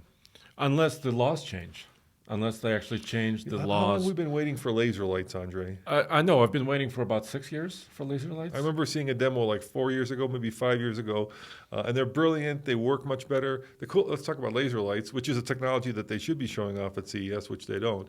Unless the laws change. Unless they actually change the How long laws. have we been waiting for laser lights, Andre? I know. I've been waiting for about 6 years for laser lights. I remember seeing a demo like 4 years ago, maybe 5 years ago, and they're brilliant. They work much better. They're cool. Let's talk about laser lights, which is a technology that they should be showing off at CES, which they don't.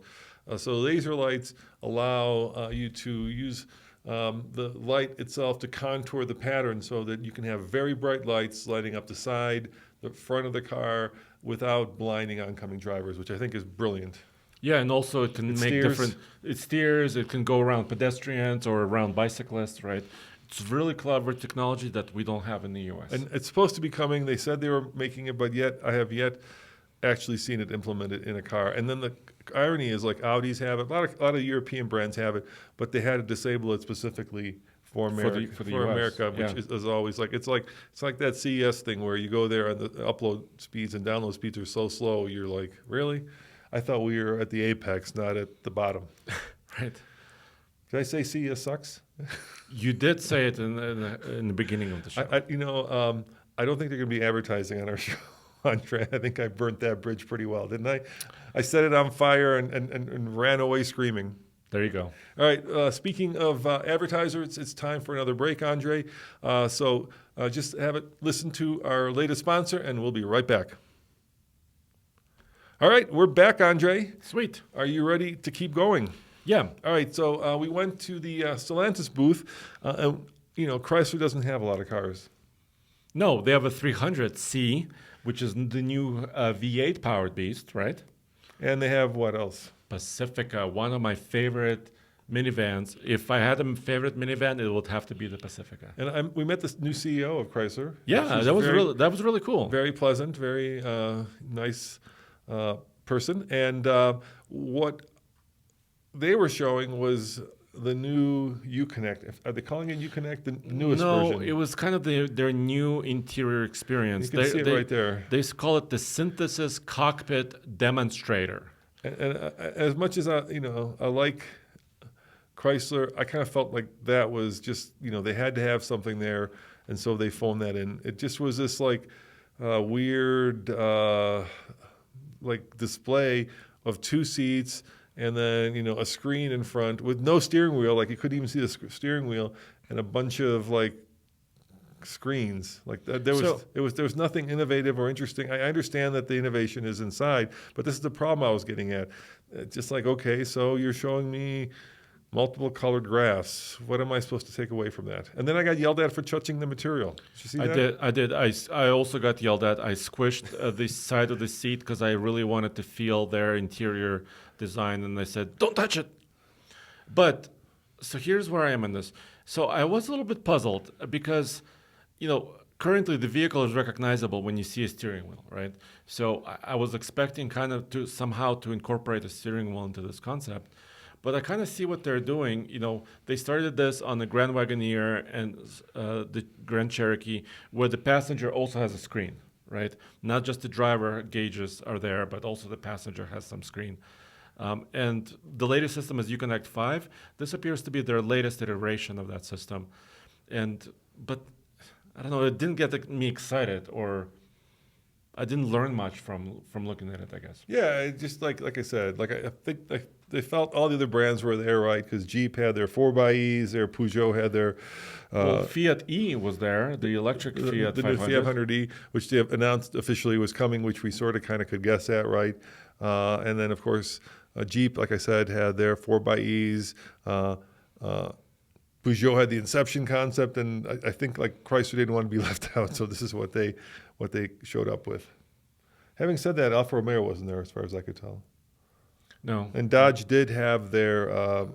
So laser lights allow you to use the light itself to contour the pattern so that you can have very bright lights lighting up the side, the front of the car, without blinding oncoming drivers, which I think is brilliant. Yeah, and also it can make steers. different. It steers. It can go around pedestrians or around bicyclists, right? It's really clever technology that we don't have in the U.S. And it's supposed to be coming. They said they were making it, but yet I have yet actually seen it implemented in a car. And then the irony is, like, Audis have it, a lot of European brands have it, but they had to disable it specifically for America, for the for US, America, which yeah. is always like it's like that CES thing where you go there and the upload speeds and download speeds are so slow. You're like, really? I thought we were at the apex, not at the bottom. Right. Did I say CES sucks? You did say it in the beginning of the show. I don't think they're going to be advertising on our show. Andre. I think I burnt that bridge pretty well, didn't I? I set it on fire and ran away screaming. There you go. All right. Speaking of advertisers, it's time for another break, Andre. So just have it listen to our latest sponsor, and we'll be right back. All right, we're back, Andre. Sweet. Are you ready to keep going? Yeah. All right. So we went to the Stellantis booth, and Chrysler doesn't have a lot of cars. No, they have a 300C, which is the new V8 powered beast, right? And they have what else? Pacifica, one of my favorite minivans. If I had a favorite minivan, it would have to be the Pacifica. And we met the new CEO of Chrysler. Yeah, that was really cool. Very pleasant, very nice person. And what they were showing was the new Uconnect. Are they calling it Uconnect, the newest version? No, it was kind of their new interior experience. You can see it right there. They call it the Synthesis Cockpit Demonstrator. And as much as I like Chrysler, I kind of felt like that was just, they had to have something there, and so they phoned that in. It just was this weird display of two seats and then a screen in front with no steering wheel. Like you couldn't even see the steering wheel, and a bunch of screens. There was nothing innovative or interesting. I understand that the innovation is inside, but this is the problem I was getting at. Just okay, so you're showing me multiple colored graphs. What am I supposed to take away from that? And then I got yelled at for touching the material. Did you see that? I did. I also got yelled at. I squished the side of the seat because I really wanted to feel their interior design, and they said, "Don't touch it." But so here's where I am in this. So I was a little bit puzzled because, currently the vehicle is recognizable when you see a steering wheel, right? So I was expecting kind of to somehow to incorporate a steering wheel into this concept. But I kind of see what they're doing. They started this on the Grand Wagoneer and the Grand Cherokee, where the passenger also has a screen, right? Not just the driver gauges are there, but also the passenger has some screen. And the latest system is Uconnect 5. This appears to be their latest iteration of that system. But I don't know, it didn't get me excited, or I didn't learn much from looking at it, I guess. Yeah, it just like I said, I think they felt all the other brands were there, right? Because Jeep had their 4xEs, their Peugeot had their... Fiat E was there, the electric Fiat 500. The new Fiat 100E, which they have announced officially was coming, which we sort of kind of could guess at, right? And then, of course, Jeep, like I said, had their 4xEs. Peugeot had the Inception concept, and I think Chrysler didn't want to be left out, so this is what they showed up with. Having said that, Alfa Romeo wasn't there as far as I could tell. No. And Dodge did have their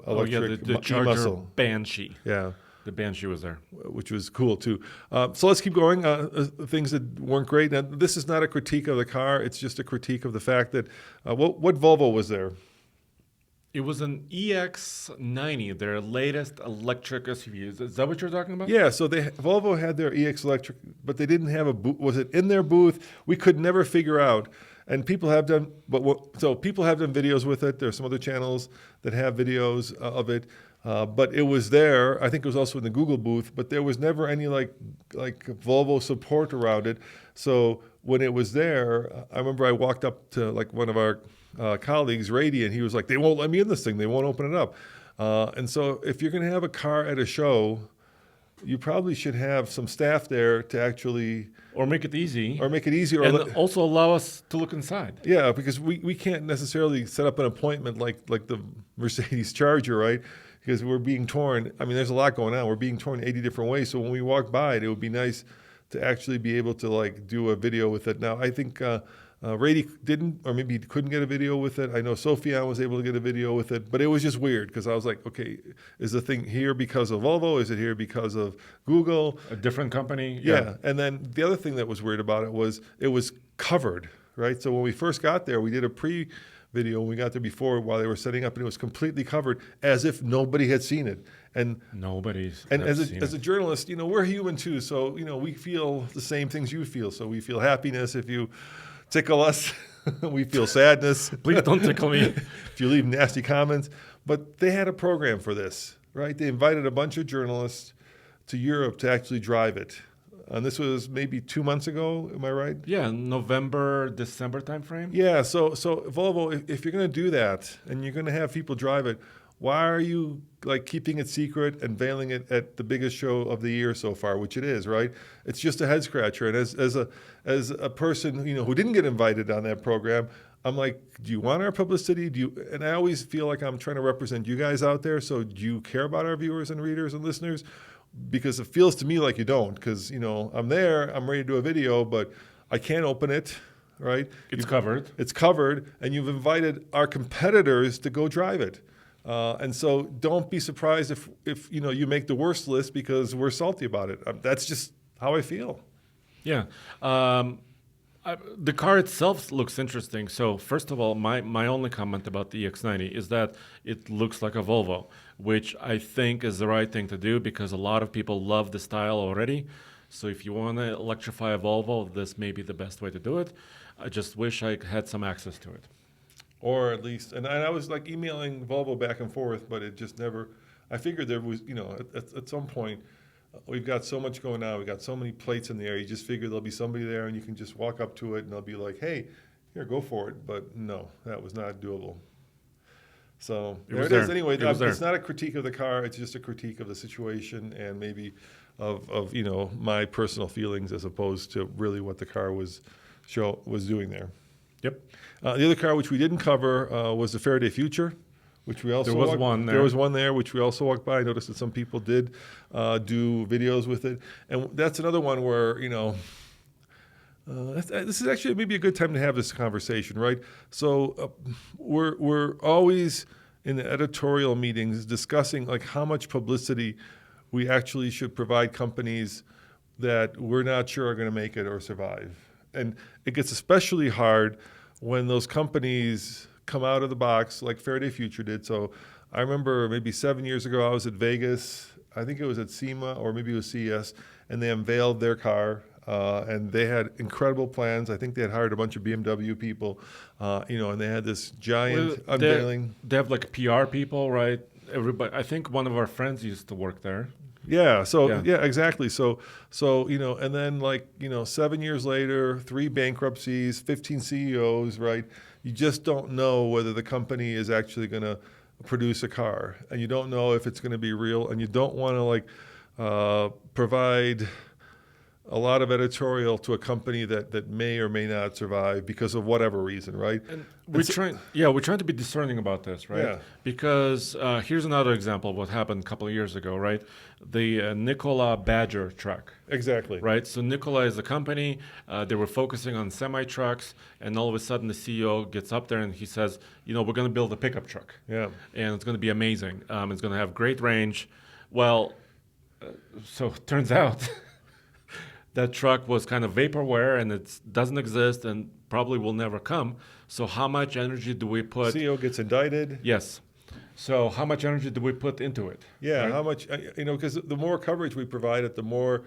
electric the Charger e-muscle. Banshee. Yeah. The Banshee was there. Which was cool, too. So let's keep going. Things that weren't great. Now, this is not a critique of the car. It's just a critique of the fact that what Volvo was there? It was an EX90, their latest electric SUV. Is that what you're talking about? Yeah, so Volvo had their EX electric, but they didn't have a booth. Was it in their booth? We could never figure out. And people have done, people have done videos with it. There's some other channels that have videos of it. But it was there. I think it was also in the Google booth, but there was never any Volvo support around it. So when it was there, I remember I walked up to one of our colleagues, Rady, and he was like, "They won't let me in this thing. They won't open it up." And so if you're going to have a car at a show, you probably should have some staff there to actually... Or make it easy. And also allow us to look inside. Yeah, because we can't necessarily set up an appointment like the Mercedes Charger, right? Because we're being torn. I mean, there's a lot going on. We're being torn 80 different ways. So when we walk by it would be nice to actually be able to do a video with it. Now, I think Rady didn't, or maybe he couldn't get a video with it. I know Sophian was able to get a video with it, but it was just weird because I was like, okay, is the thing here because of Volvo? Is it here because of Google? A different company? Yeah. And then the other thing that was weird about it was covered, right? So when we first got there, we did a pre-video when we got there before while they were setting up, and it was completely covered as if nobody had seen it. And as a journalist, we're human too. So, we feel the same things you feel. So we feel happiness if you tickle us. We feel sadness. Please don't tickle me. If you leave nasty comments. But they had a program for this, right? They invited a bunch of journalists to Europe to actually drive it. And this was maybe 2 months ago. Am I right? Yeah, November, December timeframe. Yeah. So Volvo, if you're going to do that and you're going to have people drive it, why are you like keeping it secret and veiling it at the biggest show of the year so far, which it is, right? It's just a head scratcher. And as a person, who didn't get invited on that program, I'm like, do you want our publicity? And I always feel like I'm trying to represent you guys out there. So do you care about our viewers and readers and listeners? Because it feels to me like you don't. Because I'm there, I'm ready to do a video, but I can't open it, right? It's covered. It's covered, and you've invited our competitors to go drive it. And so don't be surprised if you make the worst list because we're salty about it. That's just how I feel. Yeah. The car itself looks interesting. So first of all, my only comment about the EX90 is that it looks like a Volvo, which I think is the right thing to do because a lot of people love the style already. So if you want to electrify a Volvo, this may be the best way to do it. I just wish I had some access to it. Or at least, and I was like emailing Volvo back and forth, but it just never, I figured there was, at some point, we've got so much going on. We've got so many plates in the air. You just figure there'll be somebody there and you can just walk up to it and they'll be like, hey, here, go for it. But no, that was not doable. So there it is. Anyway, it's not a critique of the car. It's just a critique of the situation and maybe of my personal feelings as opposed to really what the car was doing there. Yep. The other car which we didn't cover was the Faraday Future, which we also there was one there. There was one there which we also walked by. I noticed that some people did do videos with it, and that's another one where this is actually maybe a good time to have this conversation, right? So we're always in the editorial meetings discussing like how much publicity we actually should provide companies that we're not sure are going to make it or survive. And it gets especially hard when those companies come out of the box like Faraday Future did. So I remember maybe 7 years ago, I was at Vegas. I think it was at SEMA or maybe it was CES, and they unveiled their car. And they had incredible plans. I think they had hired a bunch of BMW people, and they had this giant unveiling. They have like PR people, right? Everybody. I think one of our friends used to work there. Yeah. So yeah, exactly. So and then 7 years later, 3 bankruptcies, 15 CEOs, right? You just don't know whether the company is actually going to produce a car, and you don't know if it's going to be real, and you don't want to provide a lot of editorial to a company that may or may not survive because of whatever reason, right? And we're trying to be discerning about this, right? Yeah. Because here's another example of what happened a couple of years ago, right? The Nikola Badger truck. Exactly. Right. So Nikola is a company. They were focusing on semi trucks, and all of a sudden the CEO gets up there and he says, we're going to build a pickup truck. Yeah. And it's going to be amazing. It's going to have great range. Well, so it turns out. That truck was kind of vaporware and it doesn't exist and probably will never come. So how much energy do we put? CEO gets indicted. Yes. So how much energy do we put into it? Yeah, right? How much, because the more coverage we provide it, the more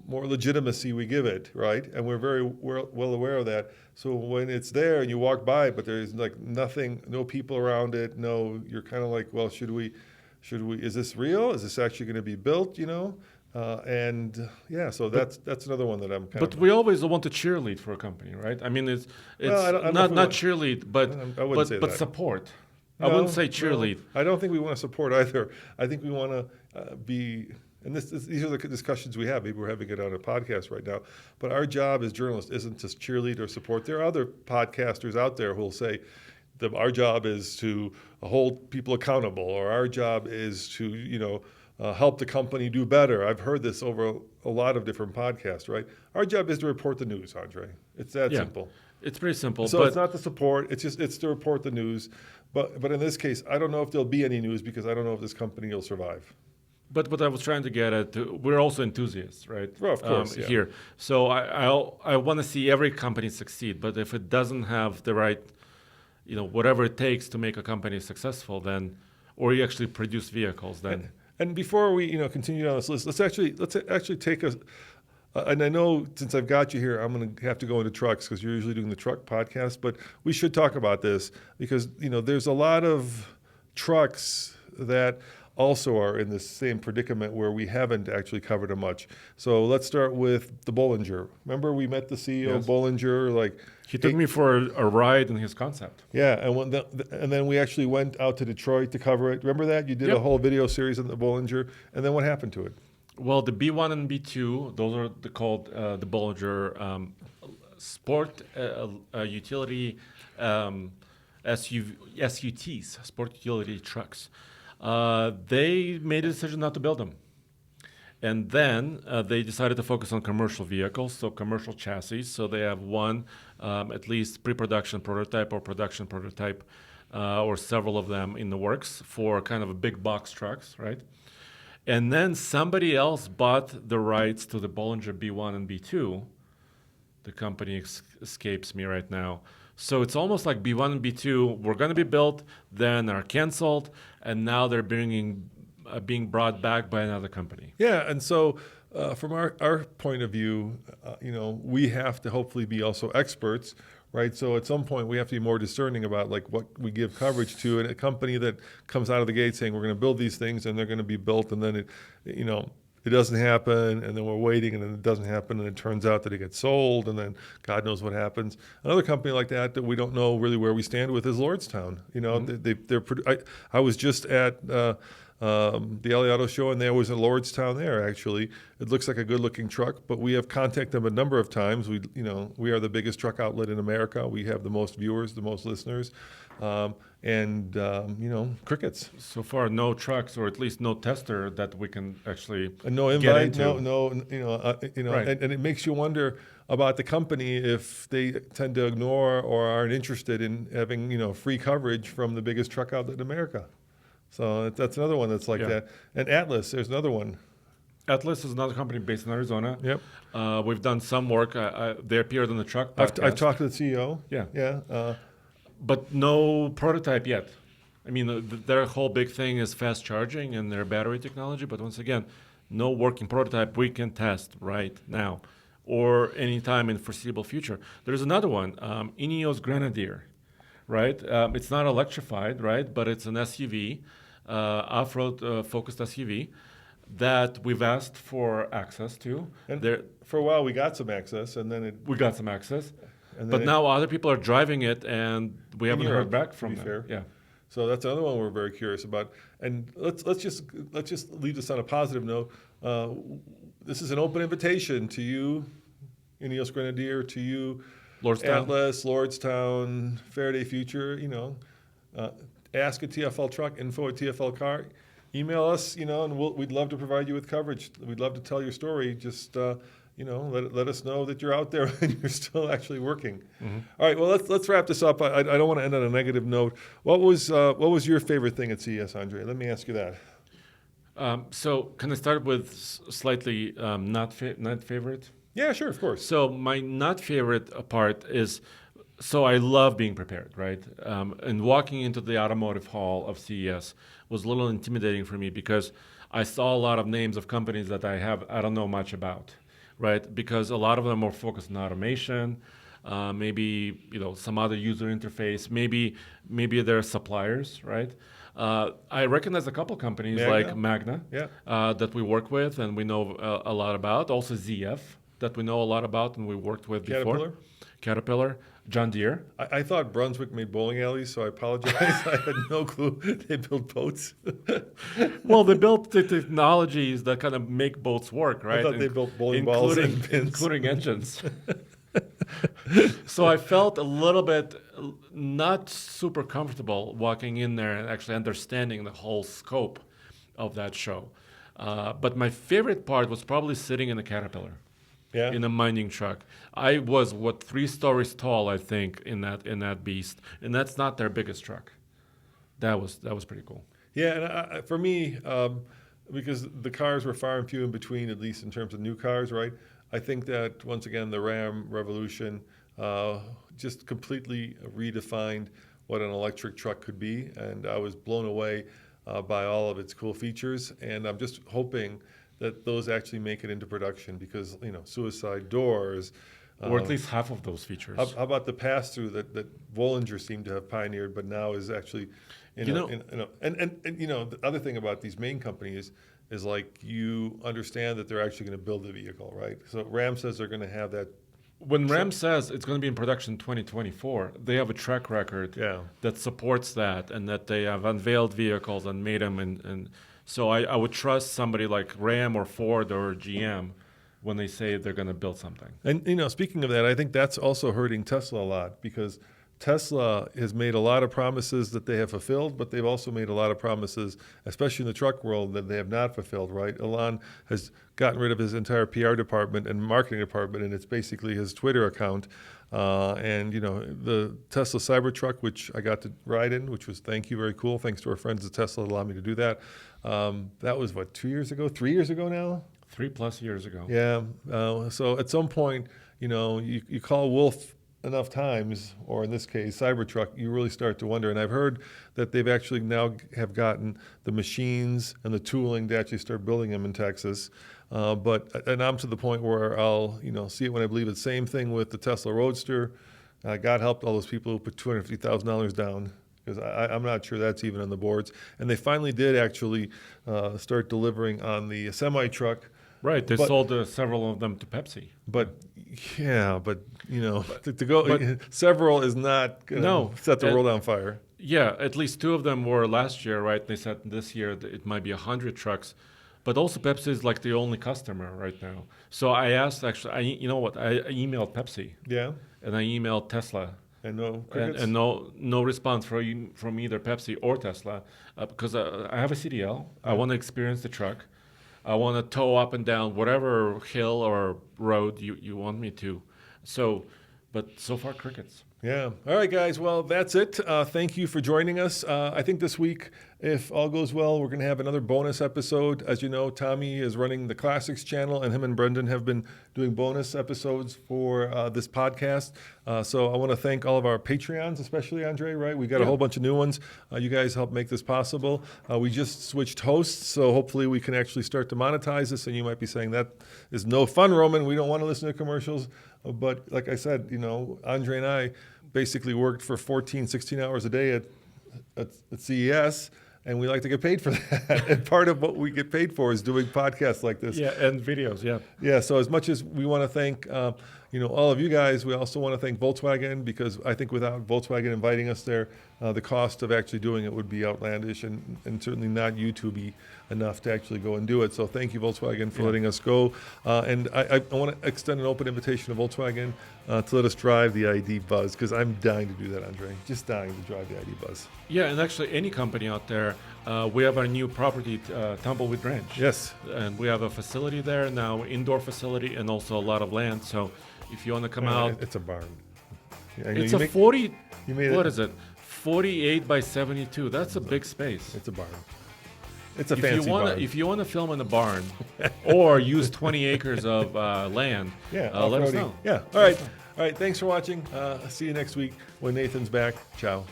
legitimacy we give it, right? And we're very well aware of that. So when it's there and you walk by, but there's like nothing, no people around it, you're kind of like, well, should we, is this real? Is this actually going to be built, so that's another one that I'm kind of. But we always want to cheerlead for a company, right? I mean, it's not cheerlead, but support. I wouldn't say cheerlead. No, I don't think we want to support either. I think we want to be, and these are the discussions we have. Maybe we're having it on a podcast right now. But our job as journalists isn't to cheerlead or support. There are other podcasters out there who will say, our job is to hold people accountable, or our job is to, help the company do better. I've heard this over a lot of different podcasts, right? Our job is to report the news, Andre. It's that simple. It's pretty simple. So it's not the support. It's to report the news. But in this case, I don't know if there'll be any news because I don't know if this company will survive. But what I was trying to get at, we're also enthusiasts, right? Well, of course, here. So I want to see every company succeed. But if it doesn't have the right, whatever it takes to make a company successful, then, or you actually produce vehicles, then. And before we, continue on this list, let's actually take and I know since I've got you here, I'm going to have to go into trucks because you're usually doing the truck podcast, but we should talk about this because, there's a lot of trucks that also are in the same predicament where we haven't actually covered them much. So let's start with the Bollinger. Remember we met the CEO of Yes. Bollinger, like He took me for a ride in his concept. yeah, and then we actually went out to Detroit to cover it. Remember that? You did a Yep. whole video series on the Bollinger, and then what happened to it? Well, the B1 and B2, those are called the Bollinger Sport Utility SUTs, Sport Utility Trucks. They made a decision not to build them. And then they decided to focus on commercial vehicles, so commercial chassis. So they have one, at least pre-production prototype or production prototype, or several of them in the works for kind of a big box trucks, right? And then somebody else bought the rights to the Bollinger B1 and B2. The company escapes me right now. So it's almost like B1 and B2 were going to be built, then are canceled, and now they're being brought back by another company. Yeah, and so from our point of view, we have to hopefully be also experts, right? So at some point we have to be more discerning about like what we give coverage to, and a company that comes out of the gate saying we're going to build these things and they're going to be built, and then it doesn't happen, and then we're waiting, and then it doesn't happen, and it turns out that it gets sold, and then God knows what happens. Another company like that we don't know really where we stand with is Lordstown. I was just at the LA Auto Show, and there was a Lordstown there. Actually, it looks like a good-looking truck, but we have contacted them a number of times. We are the biggest truck outlet in America. We have the most viewers, the most listeners, and crickets. So far, no trucks, or at least no tester that we can actually And no get invite, into. Right. and it makes you wonder about the company if they tend to ignore or aren't interested in having free coverage from the biggest truck outlet in America. So that's another one that's like that. And Atlas, there's another one. Atlas is another company based in Arizona. Yep. We've done some work. They appeared on the truck podcast. I've talked to the CEO. Yeah. Yeah. But no prototype yet. I mean, their whole big thing is fast charging and their battery technology. But once again, no working prototype we can test right now or anytime in foreseeable future. There's another one, Ineos Grenadier, right? It's not electrified, right? But it's an SUV, off-road focused SUV that we've asked for access to. And for a while we got some access, and then we got some access. And but now other people are driving it, and we haven't heard back from them. Fair. Yeah. So that's another one we're very curious about. And let's just leave this on a positive note. This is an open invitation to you, Ineos Grenadier, to you, Lordstown. Atlas, Lordstown, Faraday Future. Ask a TFL truck, info at TFL car. Email us, and we'd love to provide you with coverage. We'd love to tell your story. Just let us know that you're out there and you're still actually working. Mm-hmm. All right, well let's wrap this up. I don't want to end on a negative note. What was your favorite thing at CES, Andre? Let me ask you that. So can I start with slightly not favorite? Yeah, sure, of course. So my not favorite part is, so I love being prepared, right? And walking into the automotive hall of CES was a little intimidating for me because I saw a lot of names of companies that I don't know much about, right? Because a lot of them are focused on automation, maybe some other user interface, maybe they're suppliers, right? I recognize a couple companies like Magna that we work with and we know a lot about. Also ZF that we know a lot about and we worked with before. Caterpillar. John Deere. I thought Brunswick made bowling alleys, so I apologize. I had no clue they built boats. Well, they built the technologies that kind of make boats work, right? I thought they built bowling balls and pins. Including engines. So I felt a little bit not super comfortable walking in there and actually understanding the whole scope of that show. But my favorite part was probably sitting in a Caterpillar. Yeah. In a mining truck. I was 3 stories tall, I think, in that beast, and that's not their biggest truck. That was pretty cool. Yeah, and for me, because the cars were far and few in between, at least in terms of new cars, right? I think that once again the Ram Revolution just completely redefined what an electric truck could be, and I was blown away by all of its cool features, and I'm just hoping that those actually make it into production because suicide doors, or at least half of those features. How about the pass-through that Bollinger seemed to have pioneered, but now is actually, and the other thing about these main companies is like you understand that they're actually going to build the vehicle, right? So Ram says they're going to have that. When Ram says it's going to be in production 2024, they have a track record that supports that, and that they have unveiled vehicles and made them. And so I would trust somebody like Ram or Ford or GM when they say they're going to build something. And speaking of that, I think that's also hurting Tesla a lot, because Tesla has made a lot of promises that they have fulfilled, but they've also made a lot of promises, especially in the truck world, that they have not fulfilled, right? Elon has gotten rid of his entire PR department and marketing department, and it's basically his Twitter account. The Tesla Cybertruck, which I got to ride in, which was, thank you, very cool. Thanks to our friends at Tesla that allowed me to do that. That was, 3 years ago now? 3+ years ago. Yeah. So at some point, you call wolf enough times, or in this case, Cybertruck, you really start to wonder. And I've heard that they've actually now have gotten the machines and the tooling to actually start building them in Texas. And I'm to the point where I'll, see it when I believe it. Same thing with the Tesla Roadster. God helped all those people who put $250,000 down, because I'm not sure that's even on the boards. And they finally did actually start delivering on the semi-truck. Right, they sold several of them to Pepsi. To go several is not going to set the world on fire. Yeah, at least 2 of them were last year, right? They said this year it might be 100 trucks. But also Pepsi is like the only customer right now. So I asked, actually, I emailed Pepsi. Yeah. And I emailed Tesla. And no crickets? And no response from either Pepsi or Tesla, because I have a CDL. I want to experience the truck. I want to tow up and down whatever hill or road you want me to. But so far, crickets. Yeah. All right, guys. Well, that's it. Thank you for joining us. I think this week, if all goes well, we're going to have another bonus episode. As you know, Tommy is running the Classics channel, and him and Brendan have been doing bonus episodes for this podcast. So I want to thank all of our Patreons, especially Andre, right? We got a whole bunch of new ones. You guys helped make this possible. We just switched hosts, so hopefully we can actually start to monetize this. And you might be saying, that is no fun, Roman. We don't want to listen to commercials. But like I said, Andre and I basically worked for 14, 16 hours a day at CES, and we like to get paid for that. And part of what we get paid for is doing podcasts like this. Yeah, and videos, yeah. Yeah, so as much as we want to thank all of you guys, we also want to thank Volkswagen, because I think without Volkswagen inviting us there, the cost of actually doing it would be outlandish and certainly not YouTube-y enough to actually go and do it. So thank you, Volkswagen, for letting us go. And I want to extend an open invitation to Volkswagen to let us drive the ID Buzz, because I'm dying to do that, Andre. Just dying to drive the ID Buzz. Yeah, and actually any company out there, we have our new property, Tumbleweed Ranch. Yes. And we have a facility there now, indoor facility, and also a lot of land. So if you want to come out. It's a barn. It's a 40, what is it? 48 by 72. That's a big space. It's a barn. It's a fancy barn. If you want to film in a barn or use 20 acres of land, let us know. Yeah. All right. Thanks for watching. See you next week when Nathan's back. Ciao.